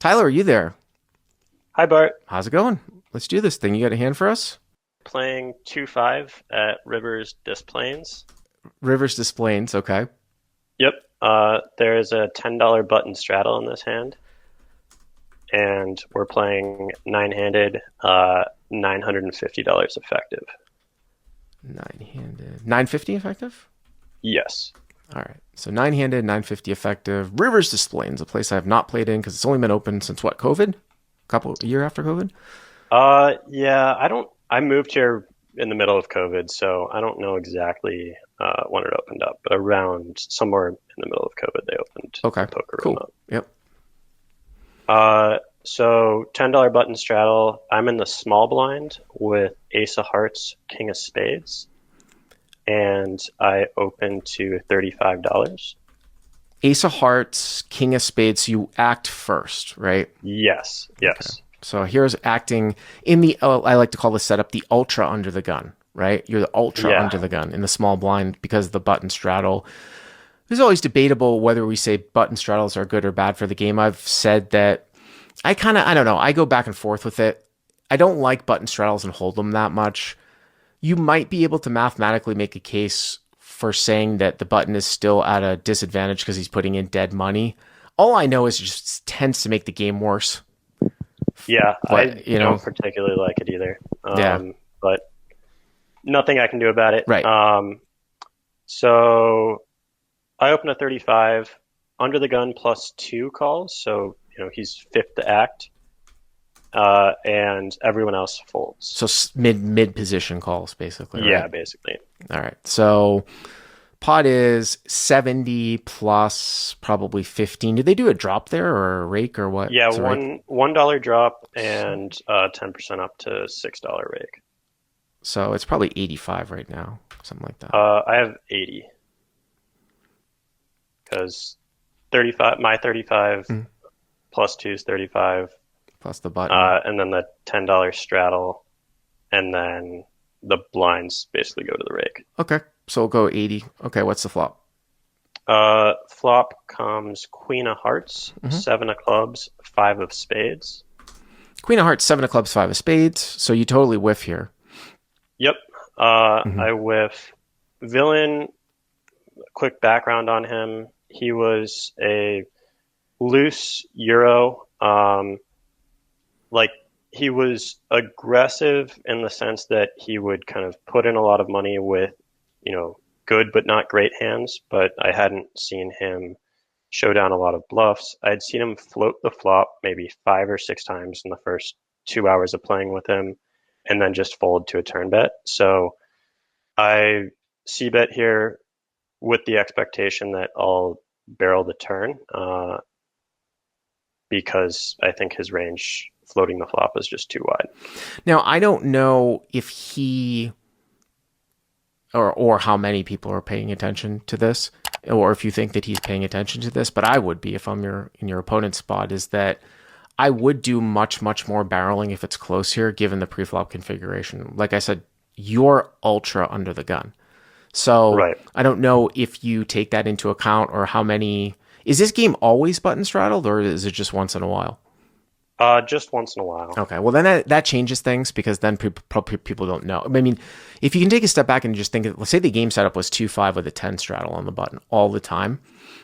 Tyler, are you there? Hi, Bart. How's it going? Let's do this thing. You got a hand for us? Playing 2-5 at Rivers Displays. Rivers Displays, okay. Yep. There is a $10 button straddle in this hand, and we're playing nine-handed, $950 effective. Nine-handed. 950 effective? Yes. All right. So nine-handed, 950 effective. Rivers Displays, a place I have not played in because it's only been open since what, COVID? A year after COVID? Yeah, I moved here in the middle of COVID, so I don't know exactly when it opened up, but around somewhere in the middle of COVID, they opened Okay. the poker room Cool. up. Yep. So $10 button straddle. I'm in the small blind with Ace of Hearts, King of Spades, and I open to $35. Ace of Hearts, King of Spades. You act first, right? Yes, Okay. yes. So here's acting in the, I like to call this setup the ultra under the gun, right? You're the ultra Yeah, under the gun in the small blind because of the button straddle. It's always debatable whether we say button straddles are good or bad for the game. I've said that I don't know. I go back and forth with it. I don't like button straddles and hold them that much. You might be able to mathematically make a case for saying that the button is still at a disadvantage because he's putting in dead money. All I know is it just tends to make the game worse. yeah. I But, don't particularly like it either. yeah, But nothing I can do about it. right. So I open a 35 under the gun plus two calls, so he's fifth to act, and everyone else folds. So mid position calls, basically, Yeah, right? basically. All right. So pot is 70 plus probably 15. Do they do a drop there or a rake or what? Yeah, It's a rake. $1 drop and 10% up to $6 rake. So it's probably 85 right now, something like that. I have 80 because 35. My 35 Mm. plus two is 35, Plus the button. and then the $10 straddle, and then the blinds basically go to the rake. Okay. So we'll go 80. Okay. What's the flop? Flop comes Queen of Hearts, Hmm. Seven of Clubs, Five of Spades. Queen of Hearts, seven of clubs, five of spades. So you totally whiff here. Yep. Hmm. I whiff. Villain, quick background on him. He was a loose Euro. Like he was aggressive in the sense that he would kind of put in a lot of money with, good but not great hands. But I hadn't seen him show down a lot of bluffs. I'd seen him float the flop maybe 5 or 6 times in the first 2 hours of playing with him, and then just fold to a turn bet. So I c bet here with the expectation that I'll barrel the turn, because I think his range floating the flop is just too wide. Now, I don't know if he or how many people are paying attention to this, or if you think that he's paying attention to this, but I would be if I'm in your opponent's spot, is that I would do much, much more barreling if it's close here, given the preflop configuration. Like I said, you're ultra under the gun. So Right. I don't know if you take that into account or how many. Is this game always button straddled or is it just once in a while? Just once in a while. Okay, well then that changes things because then people don't know. I mean, if you can take a step back and just think, let's say the game setup was 2-5 with a 10 straddle on the button all the time,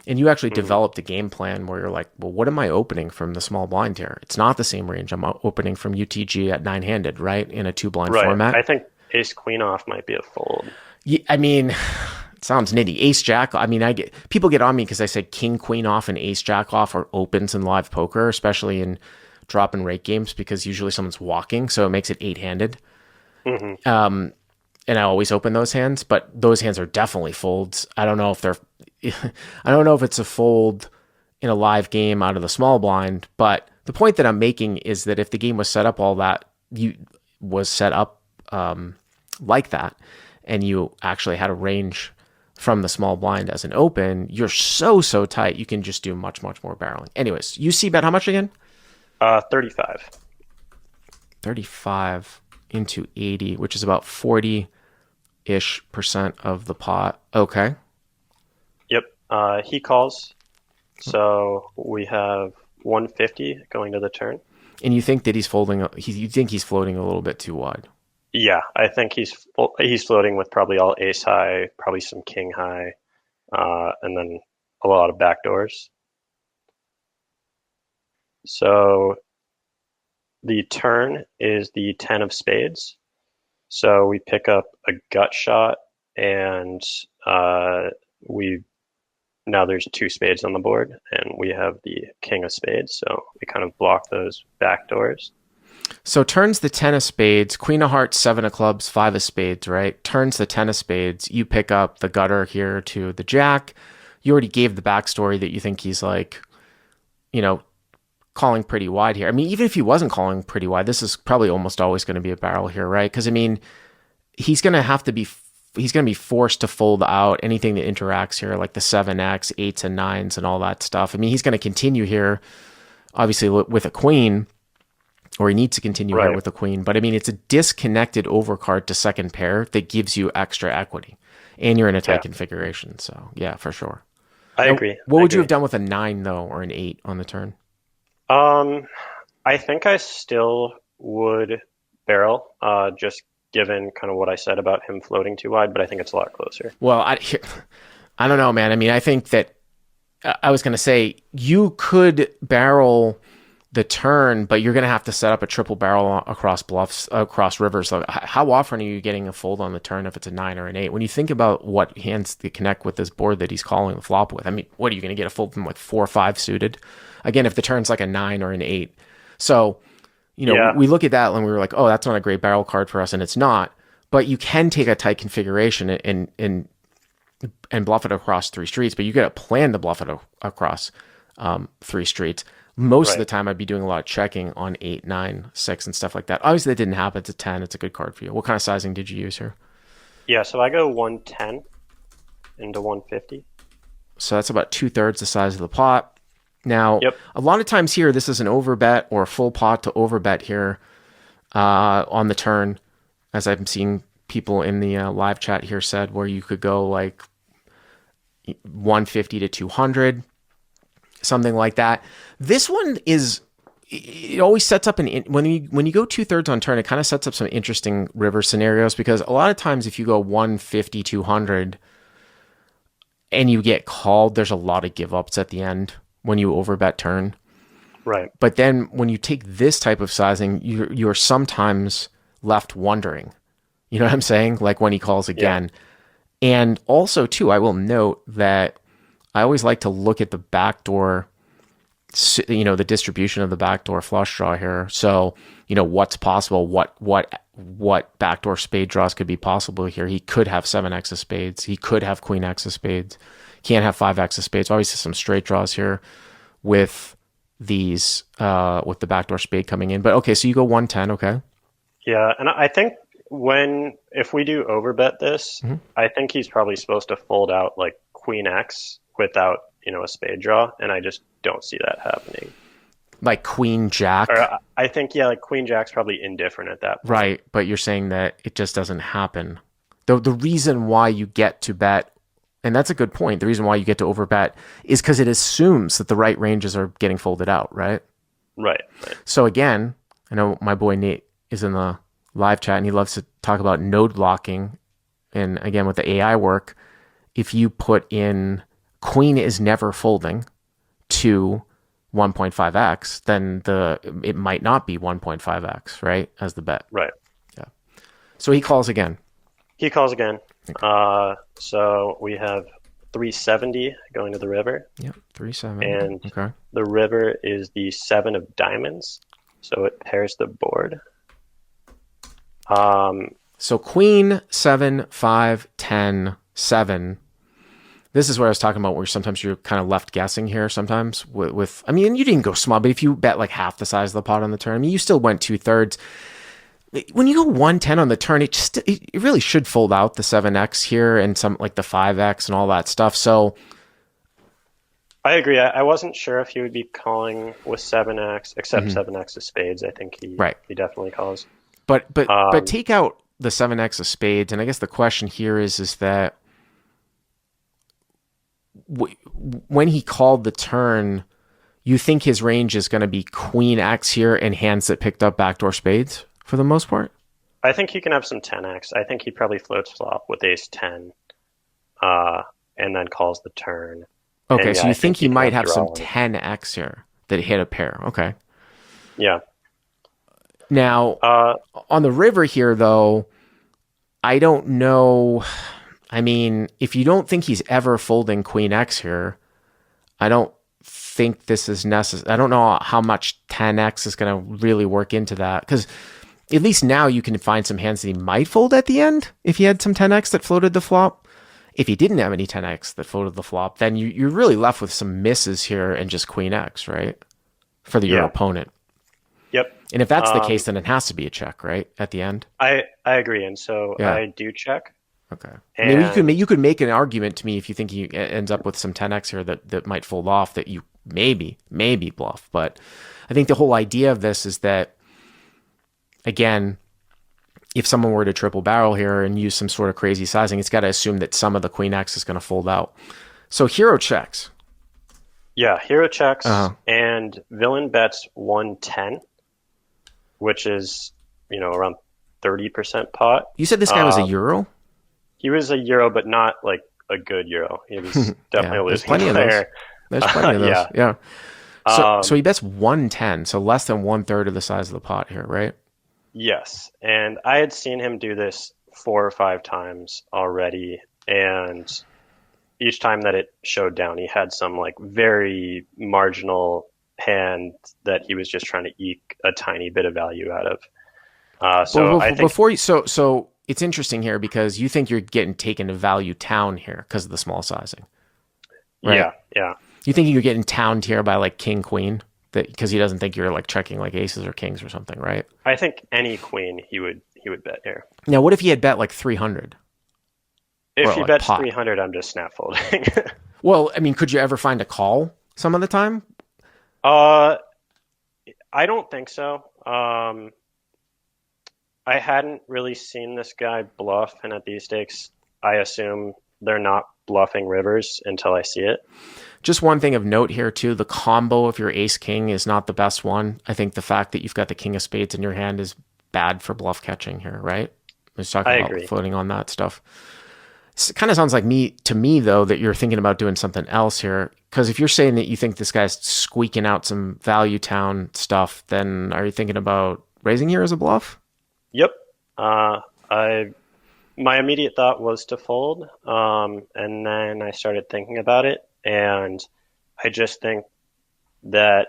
and you actually Mhm. developed a game plan where you're like, well, what am I opening from the small blind here? It's not the same range I'm opening from UTG at nine-handed, right? In a two blind Right. format. I think ace queen off might be a fold. Yeah, I mean, it sounds nitty. Ace jack. I mean, people get on me because I said king queen off and ace jack off are opens in live poker, especially in drop and rake games because usually someone's walking, so it makes it eight-handed. Hmm. And I always open those hands, but those hands are definitely folds. I don't know if they're, I don't know if it's a fold in a live game out of the small blind, but the point that I'm making is that if the game was set up was set up like that, and you actually had a range from the small blind as an open, you're so tight, you can just do much, much more barreling. Anyways, you see bet how much again? 35. 35 into 80, which is about 40-ish% of the pot. Okay. Yep. He calls. So we have 150 going to the turn. And you think that he's folding? You think he's floating a little bit too wide? Yeah, I think he's floating with probably all ace high, probably some king high, and then a lot of backdoors. So the turn is the 10 of spades. So we pick up a gut shot, and we now there's two spades on the board, and we have the king of spades. So we kind of block those backdoors. So turns the 10 of spades, queen of hearts, 7 of clubs, 5 of spades, right? Turns the 10 of spades. You pick up the gutter here to the jack. You already gave the backstory that you think he's like, calling pretty wide here. I mean, even if he wasn't calling pretty wide, this is probably almost always going to be a barrel here, right? Because, I mean, he's going to be forced to fold out anything that interacts here, like the 7x, 8s, and 9s, and all that stuff. I mean, he's going to continue here, obviously, with a queen, or he needs to continue here with a queen. But I mean, it's a disconnected overcard to second pair that gives you extra equity, and you're in a tight configuration. So yeah, for sure. I agree. What would you have done with a 9 though, or an 8 on the turn? I think I still would barrel, just given kind of what I said about him floating too wide, but I think it's a lot closer. Well, I don't know, man. I mean, I think that I was going to say you could barrel the turn, but you're going to have to set up a triple barrel across bluffs, across rivers. So how often are you getting a fold on the turn if it's a 9 or an 8? When you think about what hands to connect with this board that he's calling the flop with, I mean, what are you going to get a fold from like 4 or 5 suited? Again, if the turn's like a 9 or an 8. So, we look at that and we were like, oh, that's not a great barrel card for us, and it's not. But you can take a tight configuration and bluff it across 3 streets, but you got to plan to bluff it across 3 streets. Most of the time, I'd be doing a lot of checking on 8, 9, 6, and stuff like that. Obviously, that didn't happen. It's a 10. It's a good card for you. What kind of sizing did you use here? Yeah, so I go 110 into 150. So that's about 2/3 the size of the pot. Now, a lot of times here, this is an overbet or a full pot to overbet here on the turn, as I'm seeing people in the live chat here said, where you could go like 150 to 200, something like that. This one it always sets up when you go 2/3 on turn, it kind of sets up some interesting river scenarios, because a lot of times if you go 150, 200 and you get called, there's a lot of give ups at the end when you overbet turn. Right. But then when you take this type of sizing, you're sometimes left wondering, you know what I'm saying? Like when he calls again. Yeah. And also too, I will note that I always like to look at the backdoor, the distribution of the backdoor flush draw here. So, what's possible, what backdoor spade draws could be possible here. He could have 7x of spades. He could have queen x of spades. Can't have 5x of spades. Obviously some straight draws here with these, with the backdoor spade coming in. But okay, so you go 110, okay? Yeah, and I think if we do overbet this, I think he's probably supposed to fold out like queen x without, a spade draw, and I just don't see that happening. Like queen jack? Or I think, like queen jack's probably indifferent at that point. Right, but you're saying that it just doesn't happen. The reason why you get to bet, and that's a good point, the reason why you get to overbet is because it assumes that the right ranges are getting folded out, right? Right. So again, I know my boy Nate is in the live chat and he loves to talk about node blocking. And again, with the AI work, if you put in queen is never folding to 1.5x, then it might not be 1.5x, right? As the bet. Right. Yeah. So he calls again. He calls again. Okay. So we have 370 going to the river. Yep, 370. And okay. The river is the 7 of diamonds. So it pairs the board. So queen, 7, 5, 10, 7. This is what I was talking about, where sometimes you're kind of left guessing here sometimes with I mean, you didn't go small, but if you bet like half the size of the pot on the turn, I mean, you still went 2/3. When you go 110 on the turn, it really should fold out the 7x here and some like the 5x and all that stuff. So I agree. I wasn't sure if he would be calling with 7x, except 7x of spades. I think he definitely calls. But take out the 7x of spades, and I guess the question here is that when he called the turn, you think his range is going to be Queen X here and hands that picked up backdoor spades for the most part? I think he can have some 10x. I think he probably floats flop with ace 10, and then calls the turn. Okay, And yeah, so you I think think he he can might have have some draw. 10x here that hit a pair. Okay. Yeah. Now, Uh, on the river here, though, I don't know. I mean, if you don't think he's ever folding Queen X here, I don't think this is necessary. I don't know how much 10x is going to really work into that, because at least now you can find some hands that he might fold at the end if he had some 10x that floated the flop. If he didn't have any 10x that floated the flop, then you're really left with some misses here and just Queen X, right? For your yeah. opponent. Yep. And if that's the case, then it has to be a check, right? At the end. I agree, and so Yeah. I do check. Okay. Maybe And you could make an argument to me if you think he ends up with some 10x here that might fold off, that you maybe bluff. But I think the whole idea of this is that, again, if someone were to triple barrel here and use some sort of crazy sizing, it's got to assume that some of the Queen X is going to fold out. So hero checks. yeah, hero checks, Uh-huh. and villain bets 110, which is, around 30% pot. You said this guy was a Euro? He was a Euro, but not like a good Euro. He was definitely a there's losing plenty of those. player. There's plenty of those. Yeah. Yeah. So he bets 110, so less than 1/3 of the size of the pot here, right? Yes, and I had seen him do this 4 or 5 times already, and each time that it showed down, he had some like very marginal hand that he was just trying to eke a tiny bit of value out of. So I think, Before you, so it's interesting here because you think you're getting taken to value town here because of the small sizing, right? yeah, You think you're getting towned here by like king queen, that because he doesn't think you're like checking like aces or kings or something, right? I think any queen he would bet here. Now, what if he had bet like 300? If Or he like bets pot. 300, I'm just snap folding. Well, I mean, could you ever find a call some of the time? I don't think so. I hadn't really seen this guy bluff, and at these stakes, I assume they're not bluffing rivers until I see it. Just one thing of note here too, the combo of your ace king is not the best one. I think the fact that you've got the king of spades in your hand is bad for bluff catching here, right? I was talking I about agree. floating on that stuff. It kind of sounds like to me though, that you're thinking about doing something else here. Because if you're saying that you think this guy's squeaking out some value town stuff, then are you thinking about raising here as a bluff? Yep. My immediate thought was to fold, and then I started thinking about it, and I just think that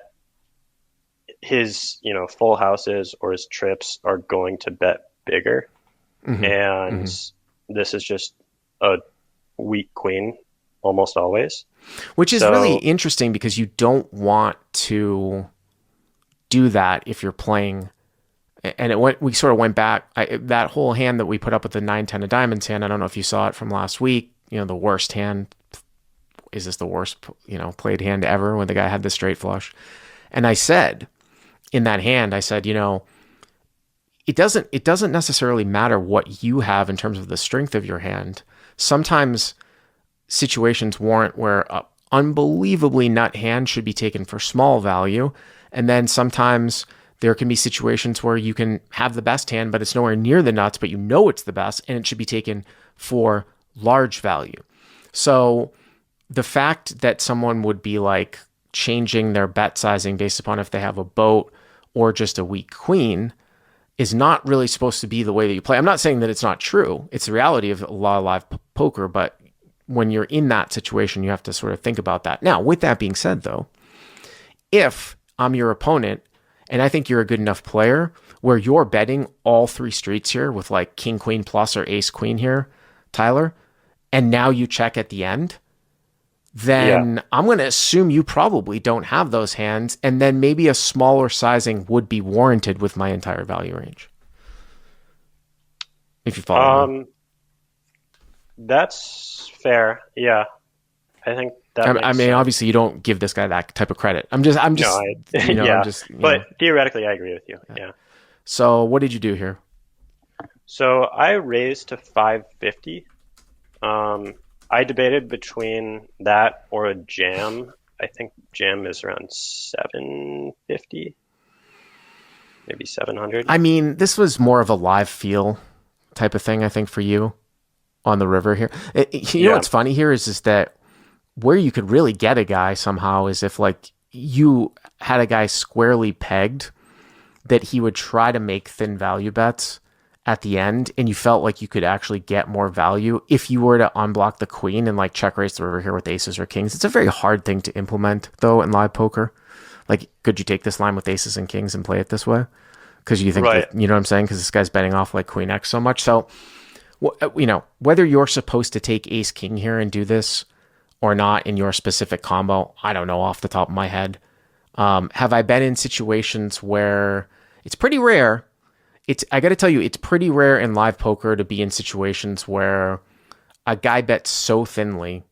his, full houses or his trips are going to bet bigger, and this is just a weak queen almost always. Which is So really interesting because you don't want to do that if you're playing. And we sort of went back, that whole hand that we put up with the 9-10 of diamonds hand. I don't know if you saw it from last week. The worst hand. Is this the worst, played hand ever when the guy had the straight flush? And I said in that hand, it doesn't necessarily matter what you have in terms of the strength of your hand. Sometimes situations warrant where an unbelievably nut hand should be taken for small value. And then sometimes there can be situations where you can have the best hand, but it's nowhere near the nuts, but it's the best, and it should be taken for large value. So the fact that someone would be like changing their bet sizing based upon if they have a boat or just a weak queen is not really supposed to be the way that you play. I'm not saying that it's not true. It's the reality of a lot of live poker, but when you're in that situation, you have to sort of think about that. Now, with that being said, though, if I'm your opponent and I think you're a good enough player where you're betting all 3 streets here with like king, queen plus or ace, queen here, Tyler, and now you check at the end, then I'm going to assume you probably don't have those hands, and then maybe a smaller sizing would be warranted with my entire value range. If you follow me. That's fair. Yeah. I think that makes sense. Obviously you don't give this guy that type of credit. I'm just, but theoretically I agree with you. Yeah. So what did you do here? So I raised to 550. I debated between that or a jam. I think jam is around 750, maybe 700. I mean, this was more of a live feel type of thing, I think, for you on the river here. You know what's funny here is that where you could really get a guy somehow is if like you had a guy squarely pegged that he would try to make thin value bets at the end, and you felt like you could actually get more value if you were to unblock the queen and like check raise the river here with aces or kings. It's a very hard thing to implement though in live poker. Like, could you take this line with aces and kings and play it this way? Because you think, that, you know what I'm saying? Because this guy's betting off like queen X so much. So, you know, whether you're supposed to take ace king here and do this or not in your specific combo, I don't know off the top of my head. Have I been in situations where it's pretty rare? I got to tell you, it's pretty rare in live poker to be in situations where a guy bets so thinly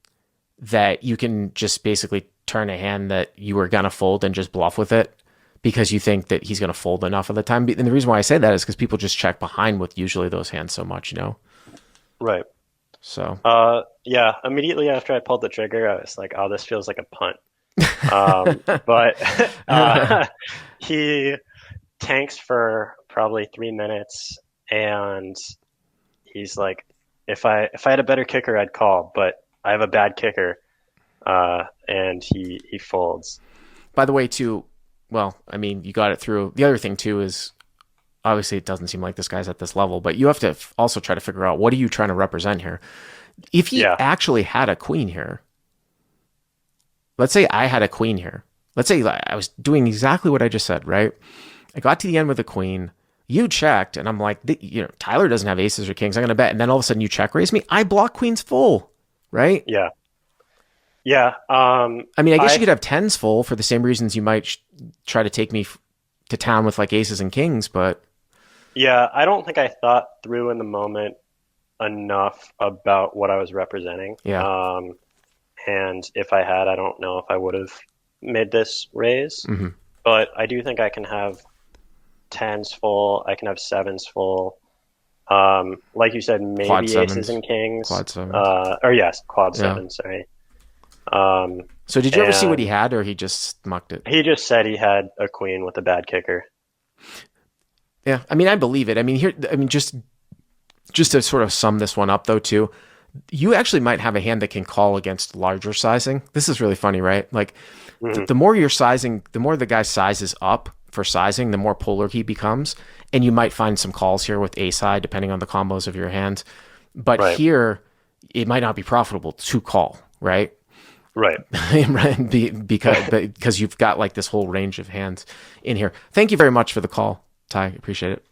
that you can just basically turn a hand that you were going to fold and just bluff with it because you think that he's going to fold enough of the time. And the reason why I say that is because people just check behind with usually those hands so much, you know? Right. So. Yeah, immediately after I pulled the trigger, I was like, oh, this feels like a punt. But he tanks for probably 3 minutes, and he's like, if I had a better kicker, I'd call, but I have a bad kicker, and he folds. By the way, too, well, I mean, you got it through. The other thing too is obviously it doesn't seem like this guy's at this level, but you have to also try to figure out what are you trying to represent here. If he actually had a queen here, let's say I had a queen here. Let's say I was doing exactly what I just said, right? I got to the end with a queen. You checked, and I'm like, you know, Tyler doesn't have aces or kings. I'm going to bet. And then all of a sudden you check raise me. I block queens full, right? Yeah. Yeah. I mean, I guess you could have tens full for the same reasons you might try to take me to town with like aces and kings, but. Yeah, I don't think I thought through in the moment enough about what I was representing. Yeah. And if I had, I don't know if I would have made this raise. Mm-hmm. But I do think I can have tens full. I can have sevens full. Like you said, maybe quad aces sevens. And kings. Quad sevens. Quad sevens. Sorry. So did you ever see what he had, or he just mucked it? He just said he had a queen with a bad kicker. Yeah, I mean, I believe it. I mean, just to sort of sum this one up, though, too, you actually might have a hand that can call against larger sizing. This is really funny, right? Like, the more you're sizing, the more the guy sizes up for sizing, the more polar he becomes. And you might find some calls here with ace high, depending on the combos of your hand. But here, it might not be profitable to call, right? Right. because you've got like this whole range of hands in here. Thank you very much for the call, Ty. Appreciate it.